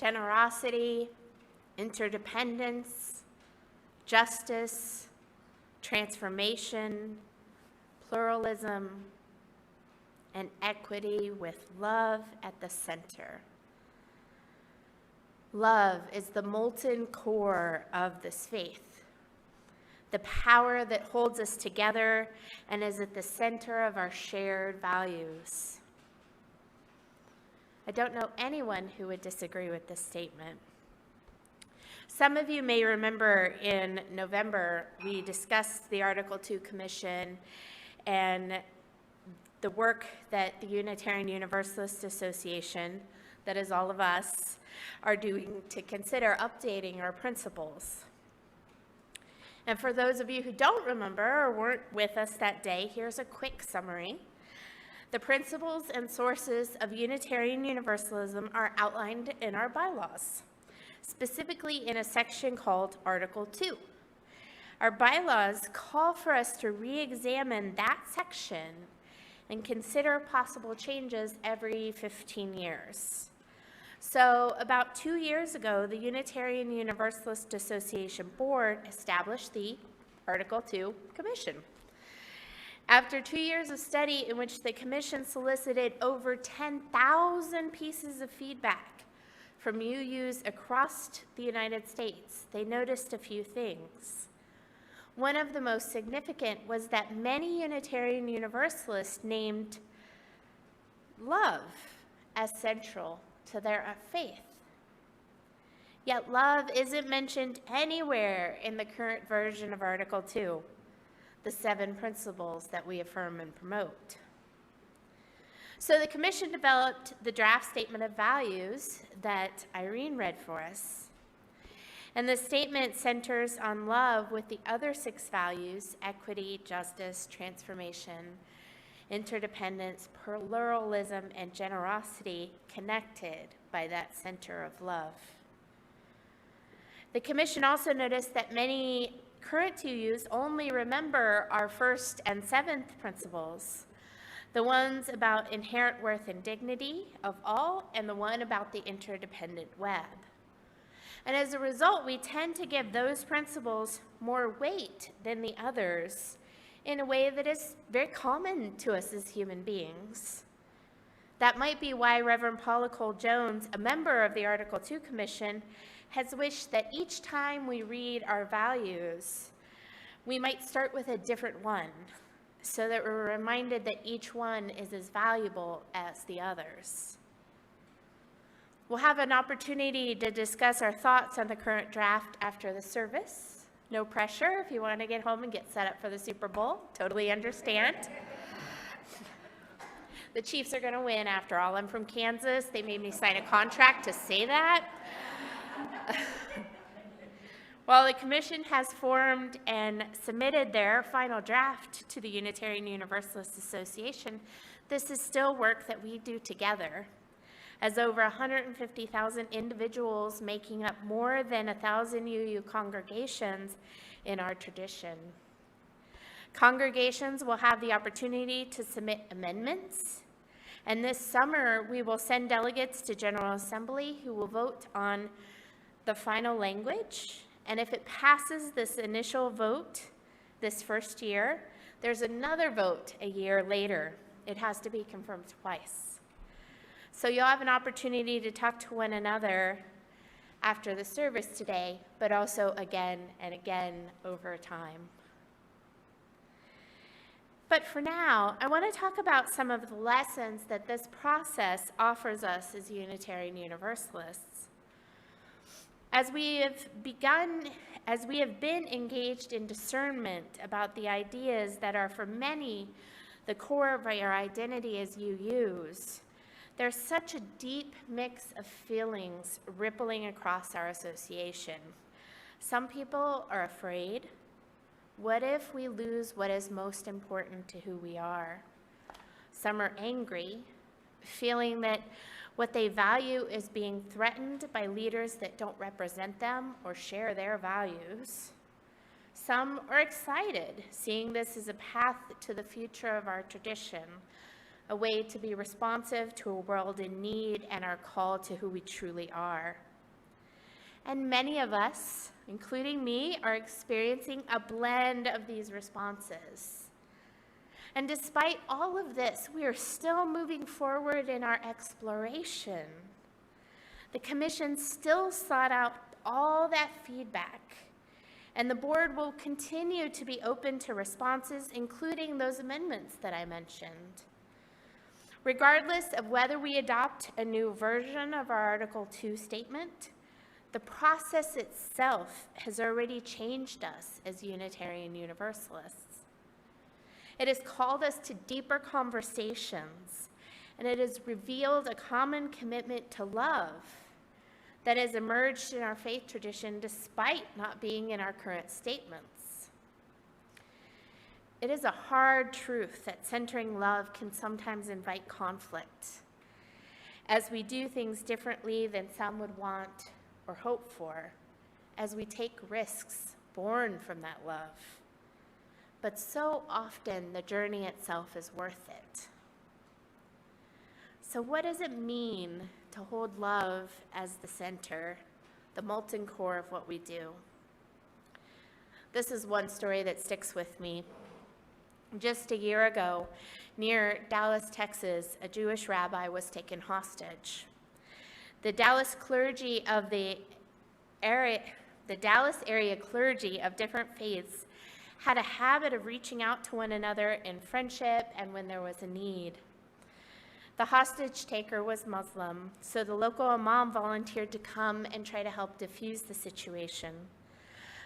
generosity, interdependence, justice, transformation, pluralism, and equity with love at the center. Love is the molten core of this faith, the power that holds us together and is at the center of our shared values. I don't know anyone who would disagree with this statement. Some of you may remember in November, we discussed the Article 2 Commission and the work that the Unitarian Universalist Association, that is all of us, are doing to consider updating our principles. And for those of you who don't remember or weren't with us that day, here's a quick summary. The principles and sources of Unitarian Universalism are outlined in our bylaws, specifically in a section called Article 2. Our bylaws call for us to re-examine that section and consider possible changes every 15 years. So about 2 years ago, the Unitarian Universalist Association Board established the Article 2 Commission. After 2 years of study in which the commission solicited over 10,000 pieces of feedback from UUs across the United States, they noticed a few things. One of the most significant was that many Unitarian Universalists named love as central to their faith. Yet love isn't mentioned anywhere in the current version of Article 2. The 7 principles that we affirm and promote. So the commission developed the draft statement of values that Irene read for us. And the statement centers on love with the other 6 values: equity, justice, transformation, interdependence, pluralism, and generosity, connected by that center of love. The commission also noticed that many current UUs only remember our 1st and 7th principles, the ones about inherent worth and dignity of all, and the one about the interdependent web. And as a result, we tend to give those principles more weight than the others in a way that is very common to us as human beings. That might be why Reverend Paula Cole-Jones, a member of the Article 2 Commission, has wished that each time we read our values, we might start with a different one, so that we're reminded that each one is as valuable as the others. We'll have an opportunity to discuss our thoughts on the current draft after the service. No pressure if you want to get home and get set up for the Super Bowl. Totally understand. The Chiefs are going to win after all. I'm from Kansas. They made me sign a contract to say that. While the commission has formed and submitted their final draft to the Unitarian Universalist Association, this is still work that we do together, as over 150,000 individuals making up more than 1,000 UU congregations in our tradition. Congregations will have the opportunity to submit amendments, and this summer we will send delegates to General Assembly who will vote on the final language. And if it passes this initial vote this first year, there's another vote a year later. It has to be confirmed twice. So you'll have an opportunity to talk to one another after the service today, but also again and again over time. But for now, I want to talk about some of the lessons that this process offers us as Unitarian Universalists. As we have been engaged in discernment about the ideas that are for many the core of our identity as UUs, there's such a deep mix of feelings rippling across our association. Some people are afraid. What if we lose what is most important to who we are? Some are angry, feeling that what they value is being threatened by leaders that don't represent them or share their values. Some are excited, seeing this as a path to the future of our tradition, a way to be responsive to a world in need and our call to who we truly are. And many of us, including me, are experiencing a blend of these responses. And despite all of this, we are still moving forward in our exploration. The Commission still sought out all that feedback, and the board will continue to be open to responses, including those amendments that I mentioned. Regardless of whether we adopt a new version of our Article 2 statement, the process itself has already changed us as Unitarian Universalists. It has called us to deeper conversations, and it has revealed a common commitment to love that has emerged in our faith tradition despite not being in our current statements. It is a hard truth that centering love can sometimes invite conflict, as we do things differently than some would want or hope for, as we take risks born from that love. But so often the journey itself is worth it. So what does it mean to hold love as the center, the molten core of what we do? This is one story that sticks with me. Just a year ago, near Dallas, Texas, a Jewish rabbi was taken hostage. The Dallas area clergy of different faiths had a habit of reaching out to one another in friendship and when there was a need. The hostage taker was Muslim, so the local imam volunteered to come and try to help defuse the situation.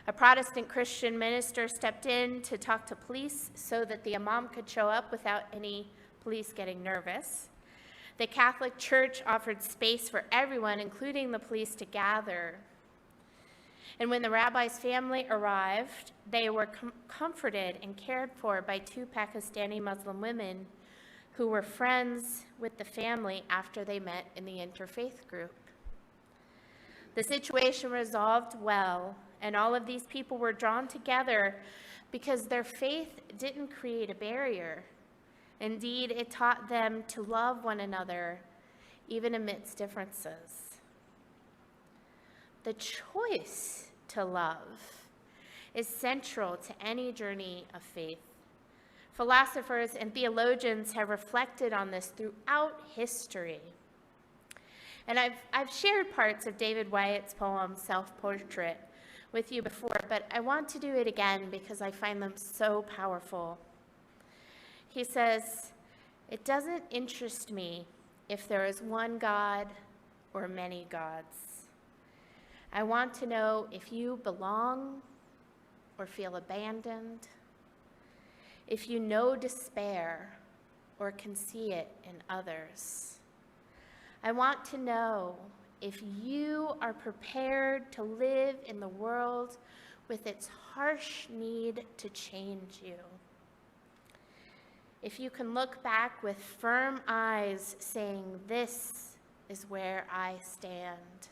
A Protestant Christian minister stepped in to talk to police so that the imam could show up without any police getting nervous. The Catholic Church offered space for everyone, including the police, to gather. And when the rabbi's family arrived, they were comforted and cared for by two Pakistani Muslim women who were friends with the family after they met in the interfaith group. The situation resolved well, and all of these people were drawn together because their faith didn't create a barrier. Indeed, it taught them to love one another, even amidst differences. The choice to love is central to any journey of faith. Philosophers and theologians have reflected on this throughout history. And I've shared parts of David Wyatt's poem, Self-Portrait, with you before, but I want to do it again because I find them so powerful. He says, "It doesn't interest me if there is one God or many gods. I want to know if you belong or feel abandoned, if you know despair or can see it in others. I want to know if you are prepared to live in the world with its harsh need to change you. If you can look back with firm eyes saying, 'This is where I stand.'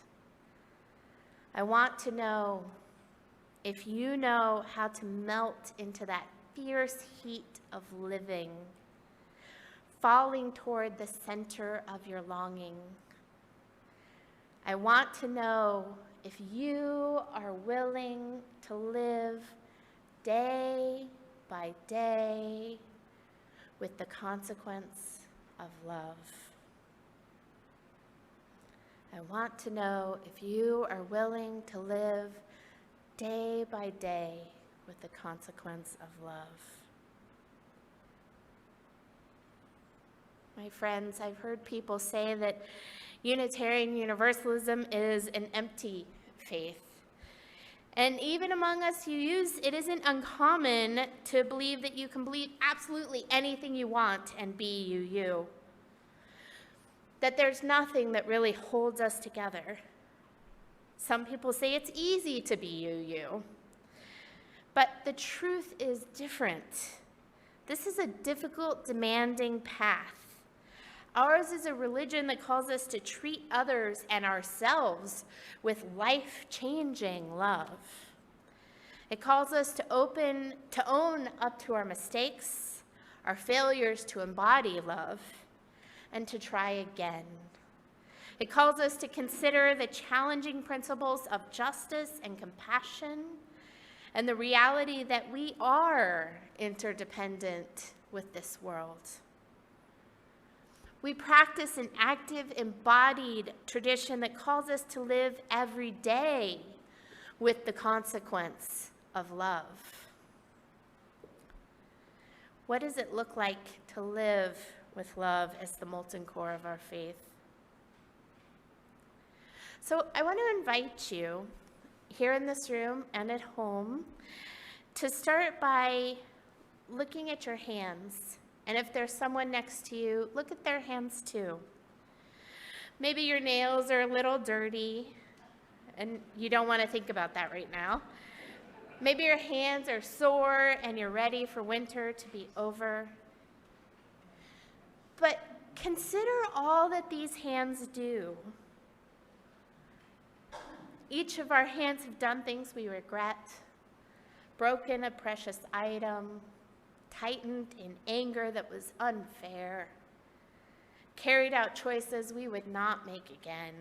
I want to know if you know how to melt into that fierce heat of living, falling toward the center of your longing. I want to know if you are willing to live day by day with the consequence of love. I want to know if you are willing to live day by day with the consequence of love." My friends, I've heard people say that Unitarian Universalism is an empty faith. And even among us UUs, it isn't uncommon to believe that you can believe absolutely anything you want and be UU. That there's nothing that really holds us together. Some people say it's easy to be UU. But the truth is different. This is a difficult, demanding path. Ours is a religion that calls us to treat others and ourselves with life-changing love. It calls us to own up to our mistakes, our failures to embody love, and to try again. It calls us to consider the challenging principles of justice and compassion and the reality that we are interdependent with this world. We practice an active, embodied tradition that calls us to live every day with the consequence of love. What does it look like to live with love as the molten core of our faith? So I want to invite you here in this room and at home to start by looking at your hands. And if there's someone next to you, look at their hands too. Maybe your nails are a little dirty and you don't want to think about that right now. Maybe your hands are sore and you're ready for winter to be over. But consider all that these hands do. Each of our hands have done things we regret, broken a precious item, tightened in anger that was unfair, carried out choices we would not make again.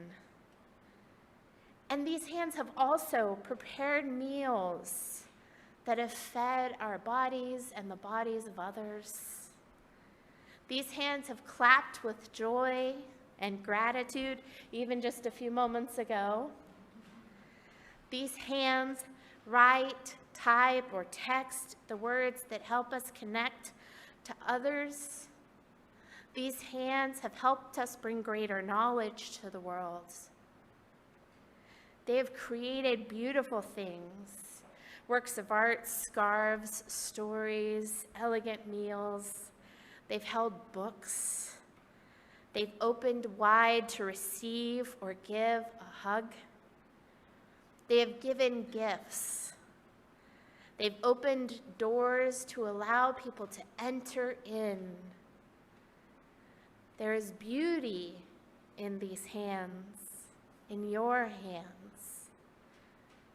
And these hands have also prepared meals that have fed our bodies and the bodies of others. These hands have clapped with joy and gratitude even just a few moments ago. These hands write, type, or text the words that help us connect to others. These hands have helped us bring greater knowledge to the world. They have created beautiful things, works of art, scarves, stories, elegant meals. They've held books. They've opened wide to receive or give a hug. They have given gifts. They've opened doors to allow people to enter in. There is beauty in these hands, in your hands,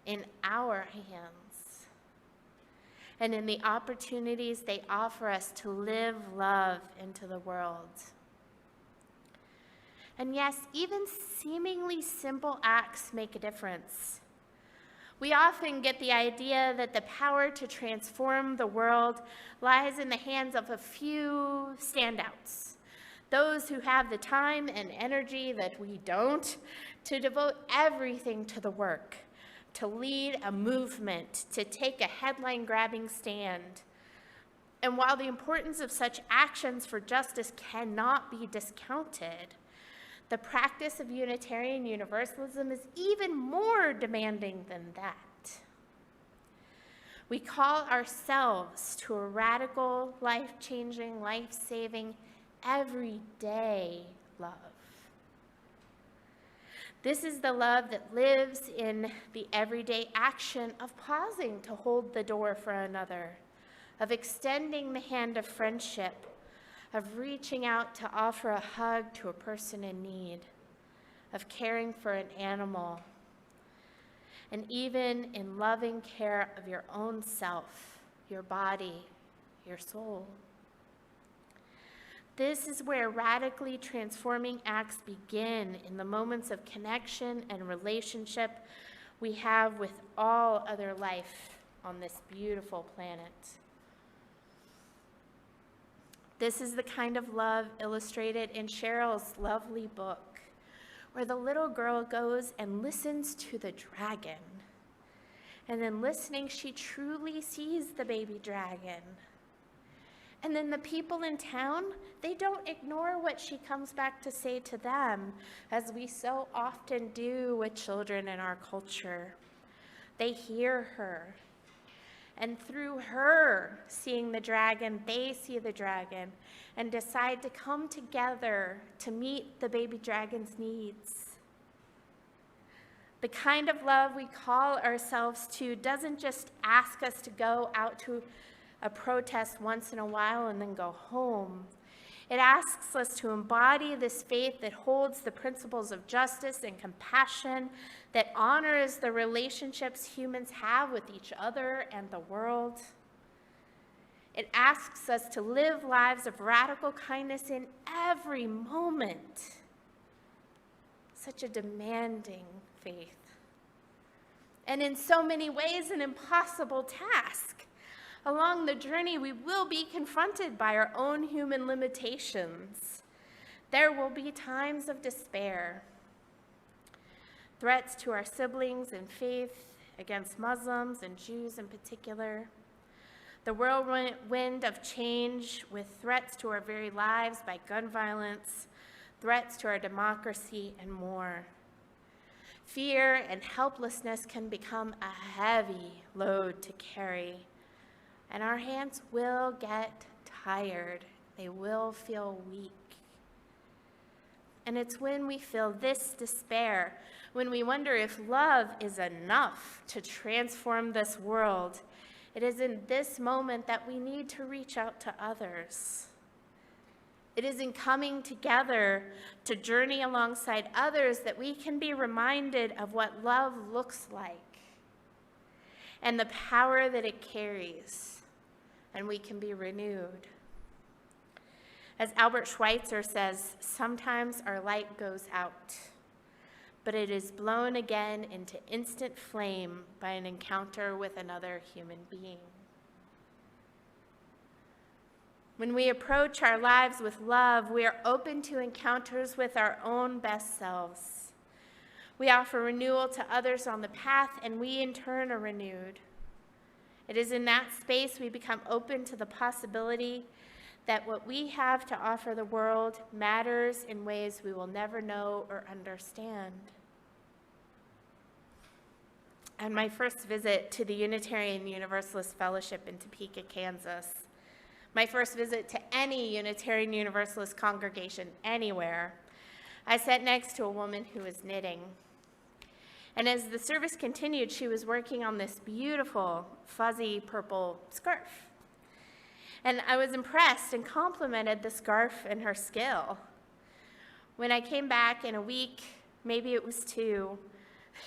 in our hands, and in the opportunities they offer us to live love into the world. And yes, even seemingly simple acts make a difference. We often get the idea that the power to transform the world lies in the hands of a few standouts, those who have the time and energy that we don't, to devote everything to the work, to lead a movement, to take a headline-grabbing stand. And while the importance of such actions for justice cannot be discounted, the practice of Unitarian Universalism is even more demanding than that. We call ourselves to a radical, life-changing, life-saving, everyday love. This is the love that lives in the everyday action of pausing to hold the door for another, of extending the hand of friendship, of reaching out to offer a hug to a person in need, of caring for an animal, and even in loving care of your own self, your body, your soul. This is where radically transforming acts begin, in the moments of connection and relationship we have with all other life on this beautiful planet. This is the kind of love illustrated in Cheryl's lovely book, where the little girl goes and listens to the dragon. And then listening, she truly sees the baby dragon. And then the people in town, they don't ignore what she comes back to say to them, as we so often do with children in our culture. They hear her. And through her seeing the dragon, they see the dragon and decide to come together to meet the baby dragon's needs. The kind of love we call ourselves to doesn't just ask us to go out to a protest once in a while and then go home. It asks us to embody this faith that holds the principles of justice and compassion, that honors the relationships humans have with each other and the world. It asks us to live lives of radical kindness in every moment. such a demanding faith. And in so many ways, an impossible task. Along the journey, we will be confronted by our own human limitations. There will be times of despair, threats to our siblings in faith against Muslims and Jews in particular, the whirlwind of change with threats to our very lives by gun violence, threats to our democracy, and more. Fear and helplessness can become a heavy load to carry, and our hands will get tired. They will feel weak. And it's when we feel this despair, when we wonder if love is enough to transform this world, it is in this moment that we need to reach out to others. It is in coming together to journey alongside others that we can be reminded of what love looks like and the power that it carries, and we can be renewed. As Albert Schweitzer says, sometimes our light goes out, but it is blown again into instant flame by an encounter with another human being. When we approach our lives with love, we are open to encounters with our own best selves. We offer renewal to others on the path, and we in turn are renewed. It is in that space we become open to the possibility that what we have to offer the world matters in ways we will never know or understand. On my first visit to the Unitarian Universalist Fellowship in Topeka, Kansas, my first visit to any Unitarian Universalist congregation anywhere, I sat next to a woman who was knitting. And as the service continued, she was working on this beautiful, fuzzy purple scarf. And I was impressed and complimented the scarf and her skill. When I came back in a week, maybe it was 2,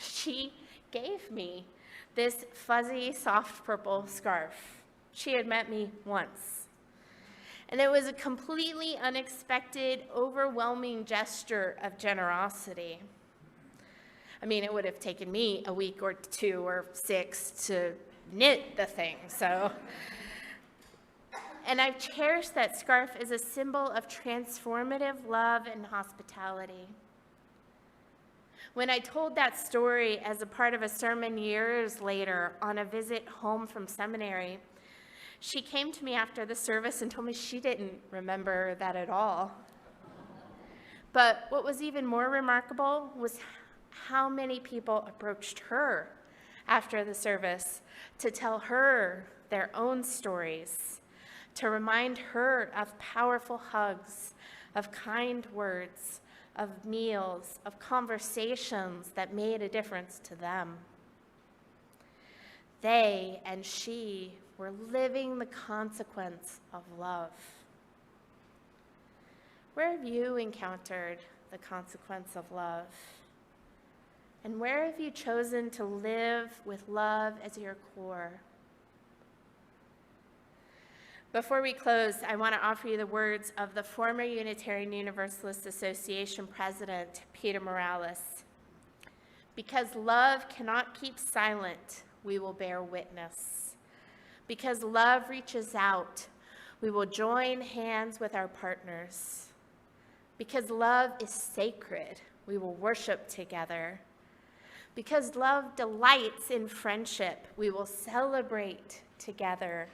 she gave me this fuzzy, soft purple scarf. She had met me once. And it was a completely unexpected, overwhelming gesture of generosity. I mean, it would have taken me a week or 2 or 6 to knit the thing, so. And I've cherished that scarf as a symbol of transformative love and hospitality. When I told that story as a part of a sermon years later on a visit home from seminary, she came to me after the service and told me she didn't remember that at all. But what was even more remarkable was how many people approached her after the service to tell her their own stories, to remind her of powerful hugs, of kind words, of meals, of conversations that made a difference to them. They and she were living the consequence of love. Where have you encountered the consequence of love? And where have you chosen to live with love as your core? Before we close, I want to offer you the words of the former Unitarian Universalist Association president, Peter Morales. Because love cannot keep silent, we will bear witness. Because love reaches out, we will join hands with our partners. Because love is sacred, we will worship together. Because love delights in friendship, we will celebrate together.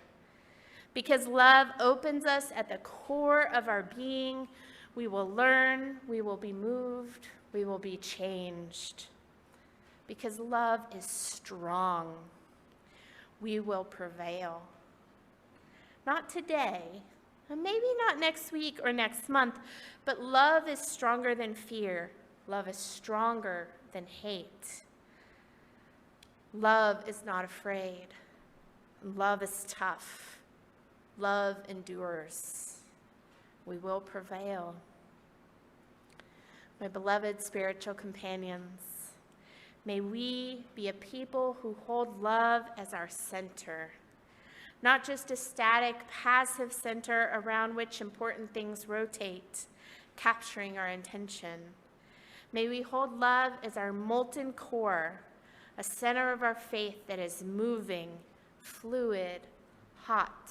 Because love opens us at the core of our being, we will learn, we will be moved, we will be changed. Because love is strong, we will prevail. Not today, and maybe not next week or next month, but love is stronger than fear. Love is stronger than hate. Love is not afraid. Love is tough. Love endures. We will prevail. My beloved spiritual companions, may we be a people who hold love as our center, not just a static, passive center around which important things rotate, capturing our attention. May we hold love as our molten core, a center of our faith that is moving, fluid, hot,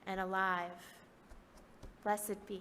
and alive. Blessed be.